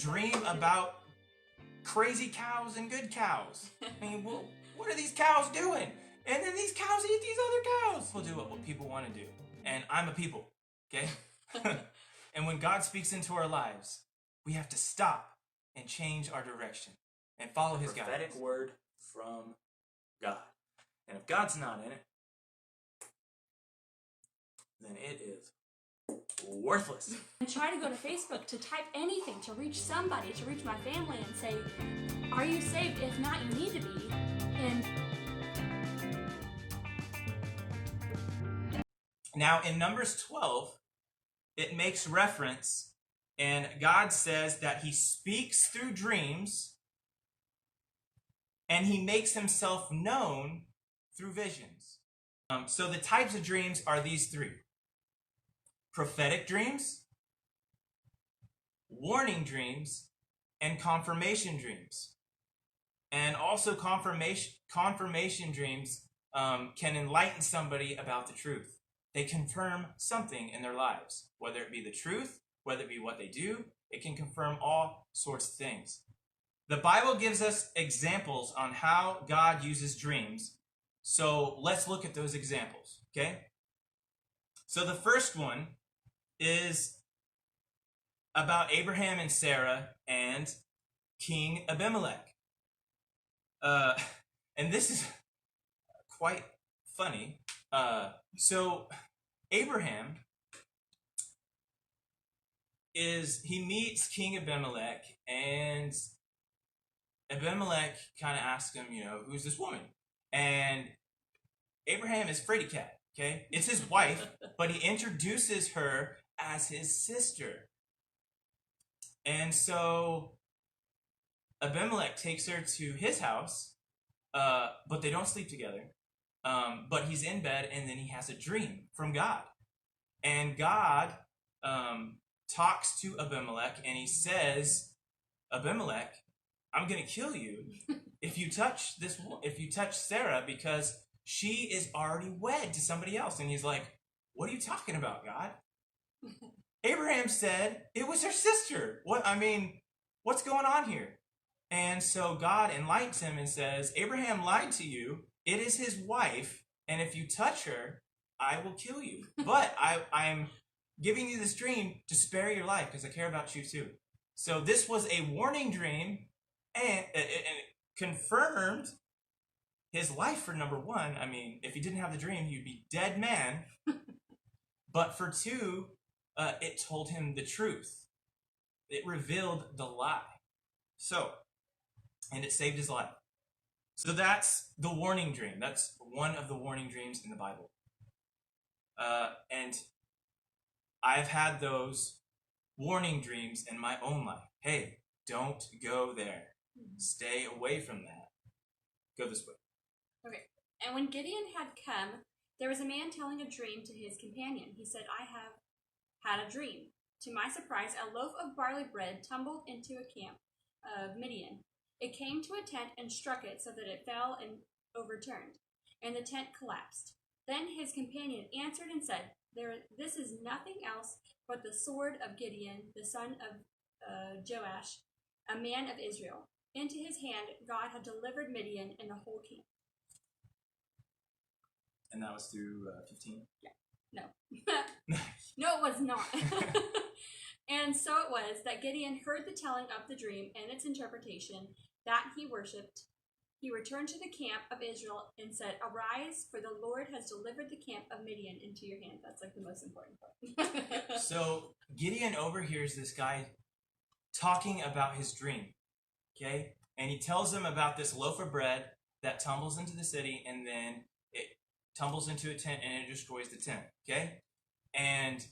dream about crazy cows and good cows. I mean, what are these cows doing? And then these cows eat these other cows. We'll do what people want to do. And I'm a people, okay? And when God speaks into our lives, we have to stop and change our direction and follow his guidance. Prophetic word from God. And if God's not in it, then it is worthless. I try to go to Facebook to type anything, to reach somebody, to reach my family and say, are you saved? If not, you need to be. And now in Numbers 12, it makes reference, and God says that he speaks through dreams and he makes himself known through visions. So the types of dreams are these three: prophetic dreams, warning dreams, and confirmation dreams. And also confirmation dreams can enlighten somebody about the truth. They confirm something in their lives, whether it be the truth, whether it be what they do. It can confirm all sorts of things. The Bible gives us examples on how God uses dreams. So let's look at those examples, okay? So the first one is about Abraham and Sarah and King Abimelech. And this is quite funny. So Abraham he meets King Abimelech, and Abimelech kind of asks him, who's this woman? And Abraham is fraidy cat, okay? It's his wife, but he introduces her as his sister. And so Abimelech takes her to his house, but they don't sleep together. But he's in bed, and then he has a dream from God. And God talks to Abimelech, and he says, Abimelech, I'm going to kill you if you touch Sarah, because she is already wed to somebody else. And he's like, what are you talking about, God? Abraham said it was her sister. What's going on here? And so God enlightens him and says, Abraham lied to you. It is his wife, and if you touch her, I will kill you. But I'm giving you this dream to spare your life because I care about you too. So this was a warning dream, and it confirmed his life for number one. I mean, if he didn't have the dream, he'd be dead man. But for two, it told him the truth. It revealed the lie. And it saved his life. So that's the warning dream. That's one of the warning dreams in the Bible. And I've had those warning dreams in my own life. Hey, don't go there. Stay away from that. Go this way. okay. And when Gideon had come, there was a man telling a dream to his companion. He said, I have had a dream. To my surprise, a loaf of barley bread tumbled into a camp of Midian. It came to a tent and struck it so that it fell and overturned, and the tent collapsed. Then his companion answered and said, this is nothing else but the sword of Gideon, the son of Joash, a man of Israel. Into his hand God had delivered Midian and the whole camp. And that was through 15? Yeah. No. No, it was not. And so it was that Gideon heard the telling of the dream and its interpretation, that he worshipped. He returned to the camp of Israel and said, arise, for the Lord has delivered the camp of Midian into your hand. That's like the most important part. So Gideon overhears this guy talking about his dream, okay? And he tells him about this loaf of bread that tumbles into the city, and then it tumbles into a tent and it destroys the tent, okay? And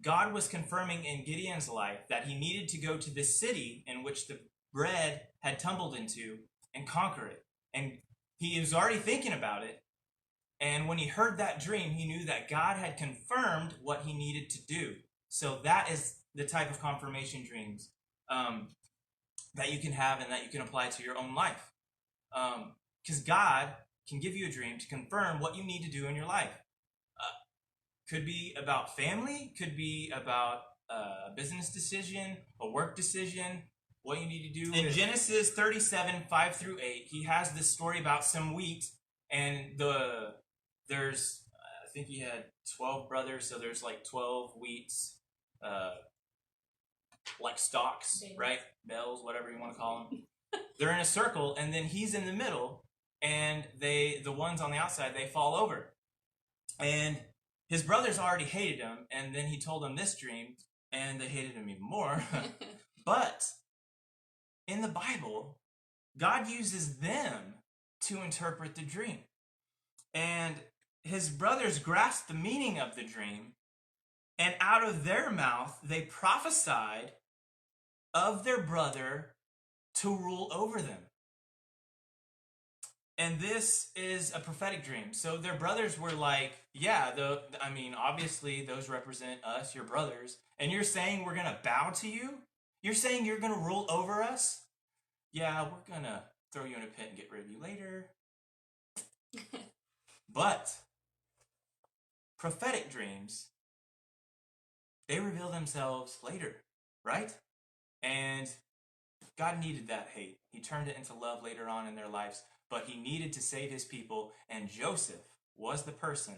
God was confirming in Gideon's life that he needed to go to the city in which the bread had tumbled into and conquer it. And he was already thinking about it. And when he heard that dream, he knew that God had confirmed what he needed to do. So that is the type of confirmation dreams that you can have and that you can apply to your own life. Because God can give you a dream to confirm what you need to do in your life. Could be about family, could be about a business decision, a work decision, what you need to do. In Genesis 37, 5 through 8, he has this story about some wheat, and there's, I think he had 12 brothers, so there's like 12 wheats, like stalks, right? Bells, whatever you want to call them. They're in a circle, and then he's in the middle, and the ones on the outside, they fall over. And his brothers already hated him, and then he told them this dream, and they hated him even more. But in the Bible, God uses them to interpret the dream. And his brothers grasped the meaning of the dream, and out of their mouth, they prophesied of their brother to rule over them. And this is a prophetic dream. So their brothers were like, yeah, obviously those represent us, your brothers. And you're saying we're going to bow to you? You're saying you're going to rule over us? Yeah, we're going to throw you in a pit and get rid of you later. But prophetic dreams, they reveal themselves later, right? And God needed that hate. He turned it into love later on in their lives, but he needed to save his people, and Joseph was the person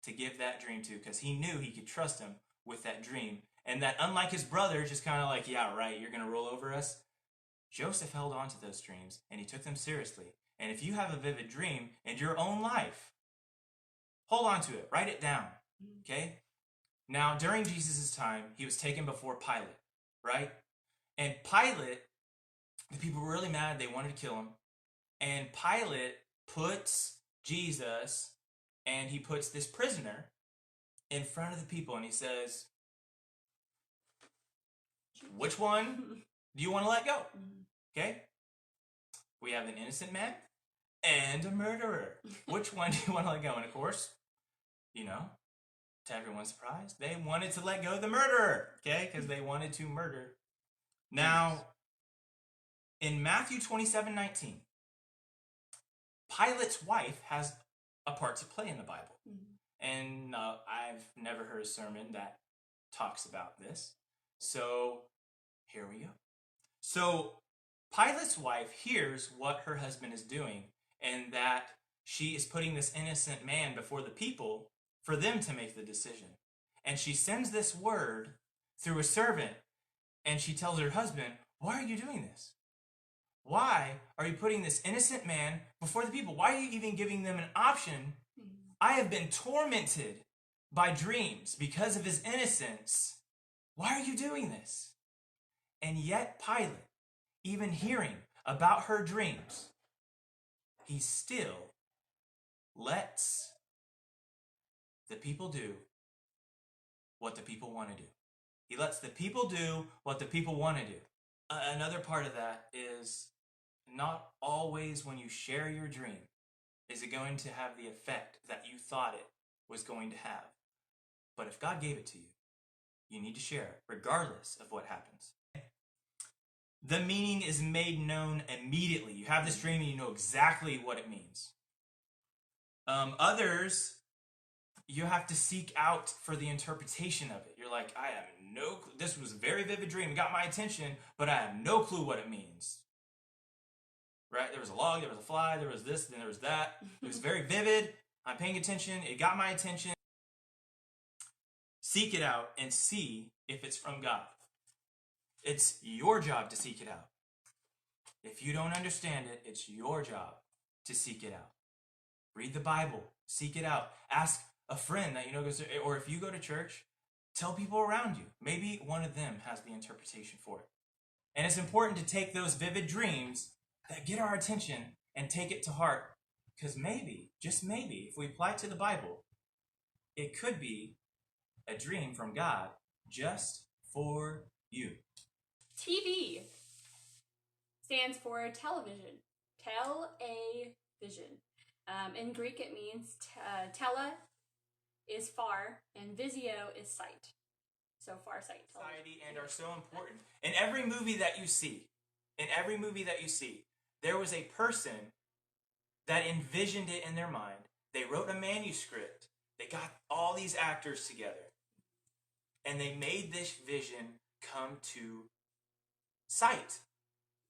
to give that dream to, because he knew he could trust him with that dream. And that unlike his brother, just kind of like, yeah, right, you're going to rule over us, Joseph held on to those dreams, and he took them seriously. And if you have a vivid dream in your own life, hold on to it, write it down, okay? Now, during Jesus' time, he was taken before Pilate, right? And Pilate, the people were really mad. They wanted to kill him. And Pilate puts Jesus, and he puts this prisoner in front of the people, and he says, which one do you want to let go? Okay? We have an innocent man and a murderer. Which one do you want to let go? And of course, to everyone's surprise, they wanted to let go the murderer, okay? Because they wanted to murder. Now, in Matthew 27:19, Pilate's wife has a part to play in the Bible. And I've never heard a sermon that talks about this. So here we go. So Pilate's wife hears what her husband is doing, and that she is putting this innocent man before the people for them to make the decision. And she sends this word through a servant, and she tells her husband, why are you doing this? Why are you putting this innocent man before the people? Why are you even giving them an option? I have been tormented by dreams because of his innocence. Why are you doing this? And yet Pilate, even hearing about her dreams, he still lets the people do what the people want to do. He lets the people do what the people want to do. Another part of that is not always when you share your dream is it going to have the effect that you thought it was going to have. But if God gave it to you, you need to share it, regardless of what happens. The meaning is made known immediately. You have this dream and you know exactly what it means. Others, you have to seek out for the interpretation of it. You're like, I have no clue. This was a very vivid dream. It got my attention, but I have no clue what it means. Right? There was a log, there was a fly, there was this, then there was that. It was very vivid. I'm paying attention. It got my attention. Seek it out and see if it's from God. It's your job to seek it out. If you don't understand it, it's your job to seek it out. Read the Bible. Seek it out. Ask a friend that you know goes to, or if you go to church, tell people around you. Maybe one of them has the interpretation for it. And it's important to take those vivid dreams that get our attention and take it to heart. Because maybe, just maybe, if we apply it to the Bible, it could be a dream from God just for you. TV stands for television. Tele-a-vision. In Greek, it means tele is far, and visio is sight. So far sight. Society and are so important. In every movie that you see, there was a person that envisioned it in their mind. They wrote a manuscript. They got all these actors together. and they made this vision come to sight,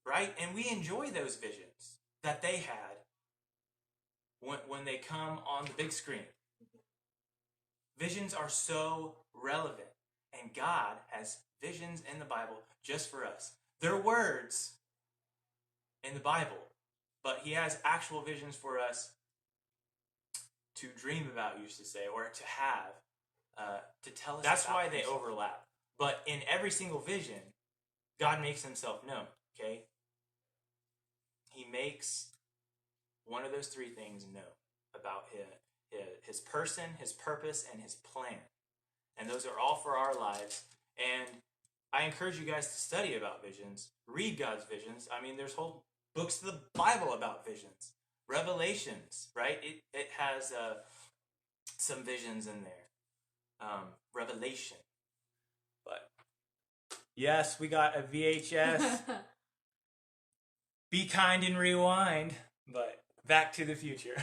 right? And we enjoy those visions that they had when they come on the big screen. Visions are so relevant, and God has visions in the Bible just for us. They're words in the Bible, but he has actual visions for us to dream about, used to say, or to have, to tell us. That's why they overlap. But in every single vision, God makes himself known, okay? He makes one of those three things known about his person, his purpose, and his plan. And those are all for our lives. And I encourage you guys to study about visions, read God's visions. I mean, there's whole books of the Bible about visions. Revelations, right? It has some visions in there. Revelation. But yes, we got a VHS. Be kind and rewind. But Back to the Future.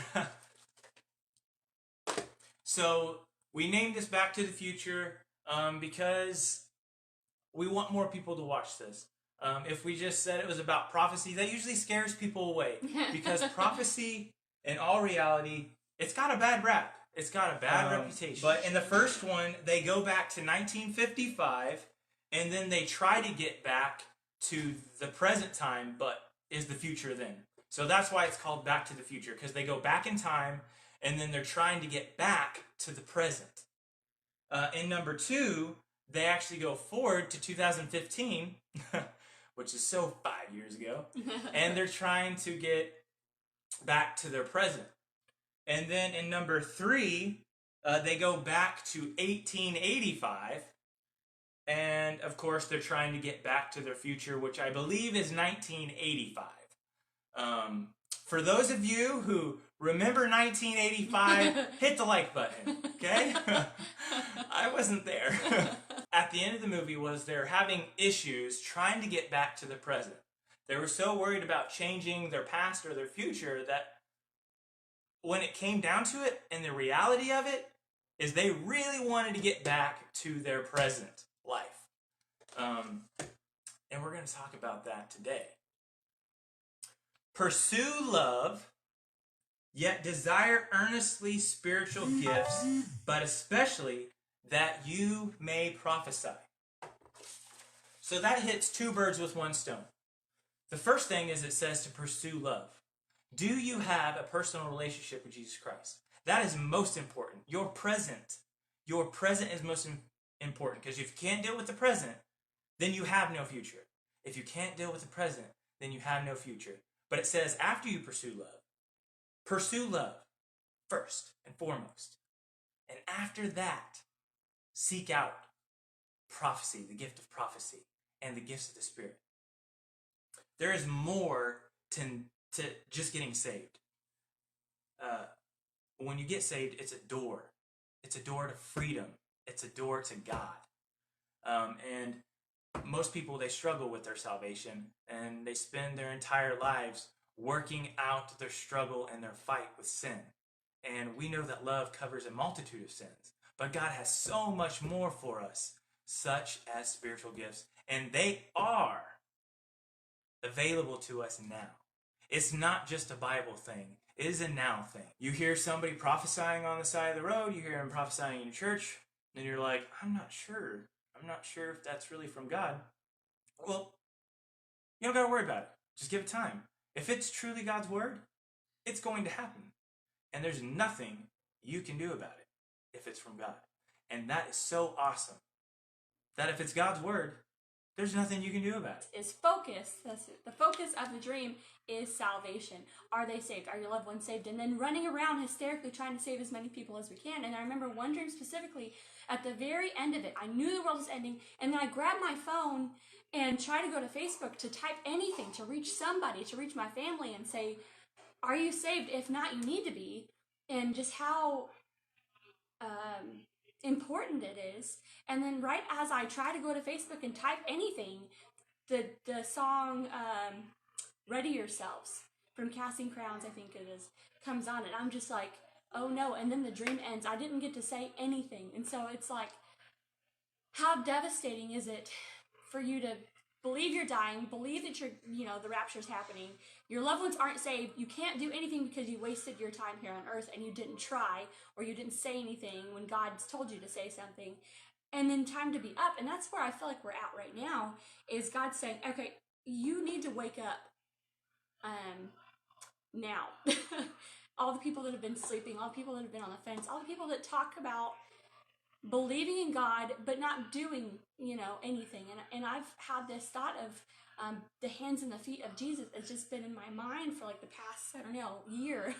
So we named this Back to the Future because we want more people to watch this. If we just said it was about prophecy, that usually scares people away. Because prophecy, in all reality, it's got a bad rap. It's got a bad reputation. But in the first one, they go back to 1955, and then they try to get back to the present time, but is the future then. So that's why it's called Back to the Future, because they go back in time, and then they're trying to get back to the present. In number 2, they actually go forward to 2015, which is so 5 years ago, and they're trying to get back to their present. And then in number 3, they go back to 1885, and of course they're trying to get back to their future, which I believe is 1985. For those of you who remember 1985, hit the like button, okay? I wasn't there. At the end of the movie was they're having issues trying to get back to the present. They were so worried about changing their past or their future that when it came down to it, and the reality of it, is they really wanted to get back to their present life. And we're going to talk about that today. Pursue love, yet desire earnestly spiritual gifts, but especially that you may prophesy. So that hits 2 birds with 1 stone. The first thing is it says to pursue love. Do you have a personal relationship with Jesus Christ? That is most important. Your present is most important, because if you can't deal with the present, then you have no future. If you can't deal with the present, then you have no future. But it says after you pursue love first and foremost. And after that, seek out prophecy, the gift of prophecy, and the gifts of the Spirit. There is more to just getting saved. When you get saved, it's a door. It's a door to freedom. It's a door to God. And most people, they struggle with their salvation, and they spend their entire lives working out their struggle and their fight with sin. And we know that love covers a multitude of sins. But God has so much more for us, such as spiritual gifts. And they are available to us now. It's not just a Bible thing. It is a now thing. You hear somebody prophesying on the side of the road, you hear them prophesying in church, and you're like, I'm not sure if that's really from God. Well, you don't got to worry about it. Just give it time. If it's truly God's word, it's going to happen. And there's nothing you can do about it if it's from God. And that is so awesome. That if it's God's word, there's nothing you can do about it. Is focus. That's it. The focus of the dream is salvation. Are they saved? Are your loved ones saved? And then running around hysterically trying to save as many people as we can. And I remember one dream specifically, at the very end of it, I knew the world was ending, and then I grabbed my phone and tried to go to Facebook to type anything, to reach somebody, to reach my family and say, are you saved? If not, you need to be. And just how important it is. And then right as I try to go to Facebook and type anything, the song Ready Yourselves from Casting Crowns, I think it is, comes on, and I'm just like, oh no. And then the dream ends. I didn't get to say anything. And so it's like, how devastating is it for you to believe you're dying, believe that the rapture's happening, your loved ones aren't saved, you can't do anything because you wasted your time here on earth and you didn't try, or you didn't say anything when God's told you to say something, and then time to be up. And that's where I feel like we're at right now, is God saying, okay, you need to wake up now. All the people that have been sleeping, all the people that have been on the fence, all the people that talk about believing in God but not doing anything. And I've had this thought of the hands and the feet of Jesus. It's just been in my mind for like the past, I don't know, year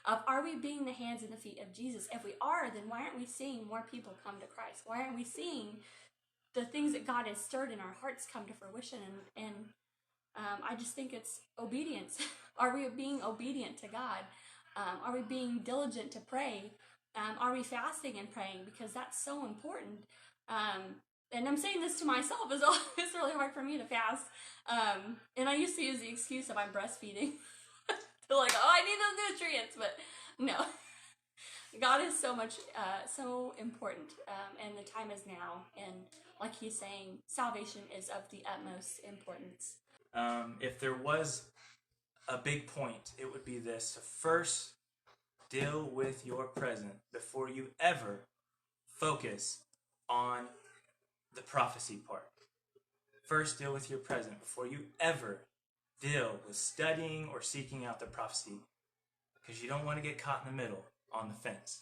of, are we being the hands and the feet of Jesus? If we are, then why aren't we seeing more people come to Christ? Why aren't we seeing the things that God has stirred in our hearts come to fruition? And I just think it's obedience. Are we being obedient to God? Are we being diligent to pray? Are we fasting and praying? Because that's so important. And I'm saying this to myself as well. It's really hard for me to fast. And I used to use the excuse of I'm breastfeeding. They're like, oh, I need those nutrients. But no. God is so much, so important. And the time is now. And like he's saying, salvation is of the utmost importance. If there was a big point, it would be this: to first deal with your present before you ever focus on the prophecy part. First deal with your present before you ever deal with studying or seeking out the prophecy, because you don't want to get caught in the middle on the fence.